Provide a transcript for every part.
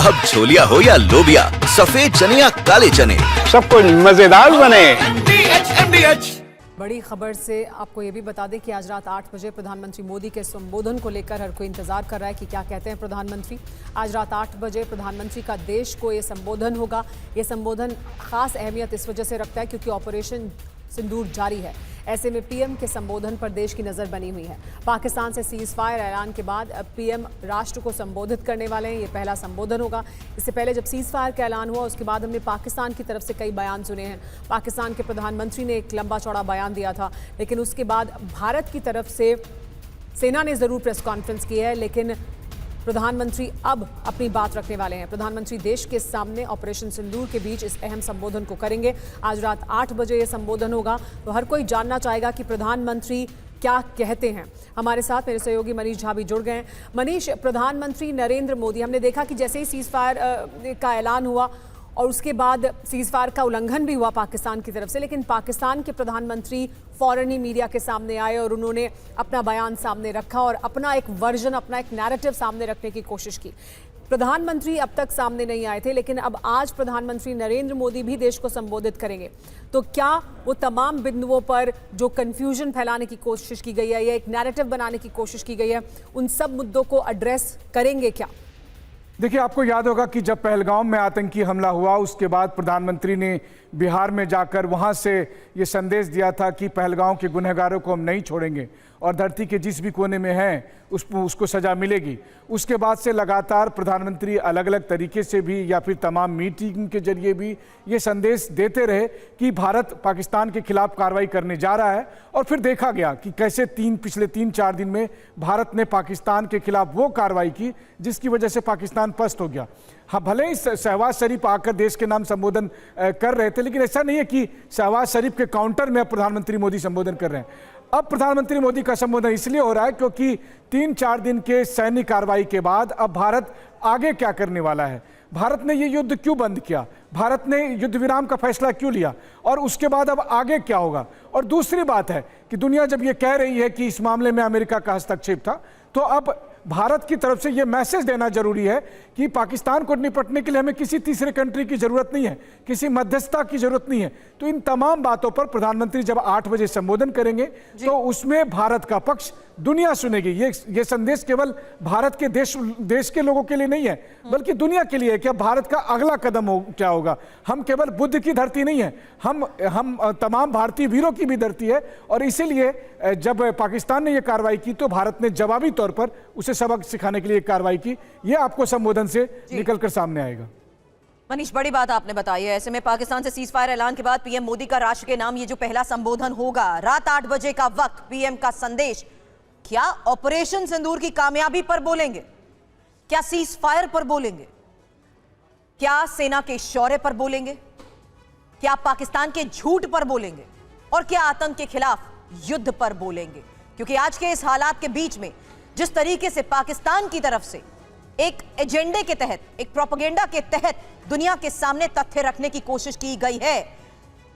अब छोलिया हो या लोबिया, सफेद चने या काले चने, सब कुछ मजेदार बने। बड़ी खबर से आपको ये भी बता दें कि आज रात 8 बजे प्रधानमंत्री मोदी के संबोधन को लेकर हर कोई इंतजार कर रहा है कि क्या कहते हैं प्रधानमंत्री। आज रात 8 बजे प्रधानमंत्री का देश को ये संबोधन होगा। ये संबोधन खास अहमियत इस वजह से रखता है क्योंकि ऑपरेशन सिंदूर जारी है। ऐसे में पीएम के संबोधन पर देश की नज़र बनी हुई है। पाकिस्तान से सीज फायर ऐलान के बाद अब पीएम राष्ट्र को संबोधित करने वाले हैं। ये पहला संबोधन होगा। इससे पहले जब सीज फायर का ऐलान हुआ उसके बाद हमने पाकिस्तान की तरफ से कई बयान सुने हैं। पाकिस्तान के प्रधानमंत्री ने एक लंबा चौड़ा बयान दिया था, लेकिन उसके बाद भारत की तरफ से सेना ने ज़रूर प्रेस कॉन्फ्रेंस की है, लेकिन प्रधानमंत्री अब अपनी बात रखने वाले हैं। प्रधानमंत्री देश के सामने ऑपरेशन सिंदूर के बीच इस अहम संबोधन को करेंगे। आज रात 8 बजे ये संबोधन होगा, तो हर कोई जानना चाहेगा कि प्रधानमंत्री क्या कहते हैं। हमारे साथ मेरे सहयोगी मनीष झा भी जुड़ गए हैं। मनीष, प्रधानमंत्री नरेंद्र मोदी, हमने देखा कि जैसे ही सीज फायर का ऐलान हुआ और उसके बाद सीज फायर का उल्लंघन भी हुआ पाकिस्तान की तरफ से, लेकिन पाकिस्तान के प्रधानमंत्री फौरन ही मीडिया के सामने आए और उन्होंने अपना बयान सामने रखा और अपना एक वर्जन, अपना एक नैरेटिव सामने रखने की कोशिश की। प्रधानमंत्री अब तक सामने नहीं आए थे, लेकिन अब आज प्रधानमंत्री नरेंद्र मोदी भी देश को संबोधित करेंगे। तो क्या वो तमाम बिंदुओं पर जो कन्फ्यूजन फैलाने की कोशिश की गई है या एक नैरेटिव बनाने की कोशिश की गई है, उन सब मुद्दों को एड्रेस करेंगे क्या? देखिए, आपको याद होगा कि जब पहलगाम में आतंकी हमला हुआ उसके बाद प्रधानमंत्री ने बिहार में जाकर वहां से ये संदेश दिया था कि पहलगाम के गुनहगारों को हम नहीं छोड़ेंगे और धरती के जिस भी कोने में हैं उसको सज़ा मिलेगी। उसके बाद से लगातार प्रधानमंत्री अलग अलग तरीके से भी या फिर तमाम मीटिंग के जरिए भी ये संदेश देते रहे कि भारत पाकिस्तान के खिलाफ कार्रवाई करने जा रहा है। और फिर देखा गया कि कैसे पिछले 3-4 दिन में भारत ने पाकिस्तान के खिलाफ वो कार्रवाई की जिसकी वजह से पाकिस्तान पस्त हो गया। हाँ, भले ही शहबाज शरीफ आकर देश के नाम संबोधन कर रहे थे, लेकिन ऐसा नहीं है कि शहबाज शरीफ के काउंटर में अब प्रधानमंत्री मोदी संबोधन कर रहे हैं। अब प्रधानमंत्री मोदी का संबोधन इसलिए हो रहा है क्योंकि 3-4 दिन के सैन्य कार्रवाई के बाद अब भारत आगे क्या करने वाला है, भारत ने ये युद्ध क्यों बंद किया, भारत ने युद्ध विराम का फैसला क्यों लिया और उसके बाद अब आगे क्या होगा। और दूसरी बात है कि दुनिया जब ये कह रही है कि इस मामले में अमेरिका का हस्तक्षेप था, तो अब भारत की तरफ से यह मैसेज देना जरूरी है कि पाकिस्तान को निपटने के लिए हमें किसी तीसरे कंट्री की जरूरत नहीं है, किसी मध्यस्थता की जरूरत नहीं है। तो इन तमाम बातों पर प्रधानमंत्री जब 8 बजे संबोधन करेंगे तो उसमें भारत का पक्ष दुनिया सुनेगी। ये संदेश केवल भारत के देश के लोगों के लिए नहीं है, बल्कि दुनिया के लिए है कि भारत का अगला कदम क्या होगा। हम केवल बुद्ध की धरती नहीं है, हम तमाम भारतीय वीरों की भी धरती है। और इसीलिए जब पाकिस्तान ने यह कार्रवाई की तो भारत ने जवाबी तौर पर उसे सबक सिखाने के लिए कार्रवाई की। यह आपको संबोधन से निकलकर सामने आएगा। मनीष, बड़ी बात आपने बताई है। ऐसे में पाकिस्तान से सीज फायर ऐलान के बाद पीएम मोदी का राष्ट्र के नाम ये जो पहला संबोधन होगा, रात 8 बजे का वक्त, पीएम का संदेश, क्या ऑपरेशन सिंदूर की कामयाबी पर बोलेंगे, क्या सीज फायर पर बोलेंगे, क्या सेना के शौर्य पर बोलेंगे, क्या पाकिस्तान के झूठ पर बोलेंगे और क्या आतंक के खिलाफ युद्ध पर बोलेंगे? क्योंकि आज के इस हालात के बीच में जिस तरीके से पाकिस्तान की तरफ से एक एजेंडे के तहत, एक प्रोपेगेंडा के तहत दुनिया के सामने तथ्य रखने की कोशिश की गई है,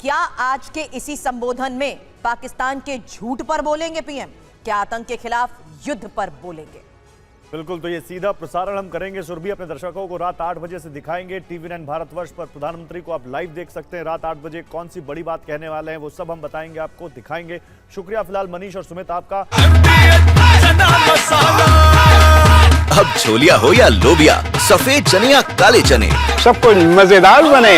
क्या आज के इसी संबोधन में पाकिस्तान के झूठ पर बोलेंगे पीएम, क्या आतंक के खिलाफ युद्ध पर बोलेंगे? बिल्कुल, तो ये सीधा प्रसारण हम करेंगे सुरभि, अपने दर्शकों को रात 8 बजे से दिखाएंगे। TVN भारतवर्ष पर प्रधानमंत्री को आप लाइव देख सकते हैं। रात 8 बजे कौन सी बड़ी बात कहने वाले हैं वो सब हम बताएंगे, आपको दिखाएंगे। शुक्रिया फिलहाल मनीष और सुमित आपका। अब छोलिया हो या लोबिया, सफेद चने या काले चने, सब कुछ मजेदार बने।